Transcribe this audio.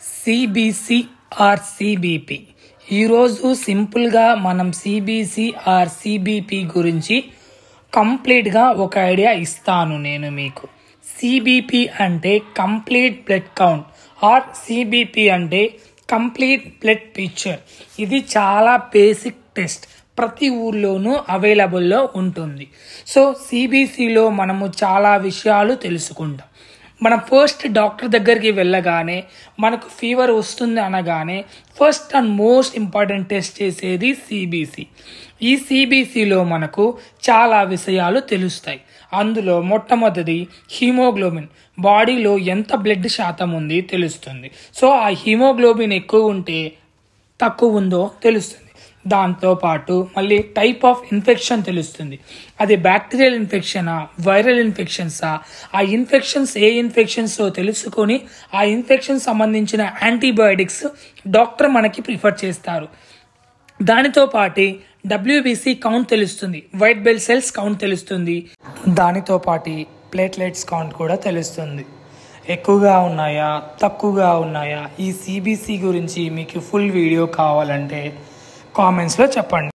CBC are CBP. ఈరోజు సింపుల్గా మనం సిబిసి ఆర్ సిబిపి గురించి కంప్లీట్గా ఒక ఐడియా ఇస్తాను నేను మీకు. సిబిపి అంటే complete blood count or CBP అంటే కంప్లీట్ బ్లడ్ పిక్చర్. ఇది చాలా బేసిక్ టెస్ట్, ప్రతి ఊర్లోనూ అవైలబుల్లో ఉంటుంది. సో సిబిసిలో మనము చాలా విషయాలు తెలుసుకుంటాం. మనం ఫస్ట్ డాక్టర్ దగ్గరికి వెళ్ళగానే మనకు ఫీవర్ వస్తుంది అనగానే first and most important test చేసేది సిబిసి. ఈ సిబిసిలో మనకు చాలా విషయాలు తెలుస్తాయి. అందులో మొట్టమొదటిది హీమోగ్లోబిన్, బాడీలో ఎంత బ్లడ్ శాతం ఉంది తెలుస్తుంది. సో ఆ హీమోగ్లోబిన్ ఎక్కువ ఉంటే తక్కువ ఉందో తెలుస్తుంది. దాంతోపాటు మళ్ళీ టైప్ ఆఫ్ ఇన్ఫెక్షన్ తెలుస్తుంది. అది బ్యాక్టీరియల్ ఇన్ఫెక్షనా, వైరల్ ఇన్ఫెక్షన్సా, ఆ ఇన్ఫెక్షన్స్ ఏ ఇన్ఫెక్షన్సో తెలుసుకొని ఆ ఇన్ఫెక్షన్ సంబంధించిన యాంటీబయాటిక్స్ డాక్టర్ మనకి ప్రిఫర్ చేస్తారు. దానితో పాటు డబ్ల్యూబీసీ కౌంట్ తెలుస్తుంది, వైట్ బ్లడ్ సెల్స్ కౌంట్ తెలుస్తుంది. దానితో పాటు ప్లేట్లెట్స్ కౌంట్ కూడా తెలుస్తుంది. ఎక్కువగా ఉన్నాయా తక్కువగా ఉన్నాయా, ఈ సిబిసి గురించి మీకు ఫుల్ వీడియో కావాలంటే కామెంట్స్లో చెప్పండి.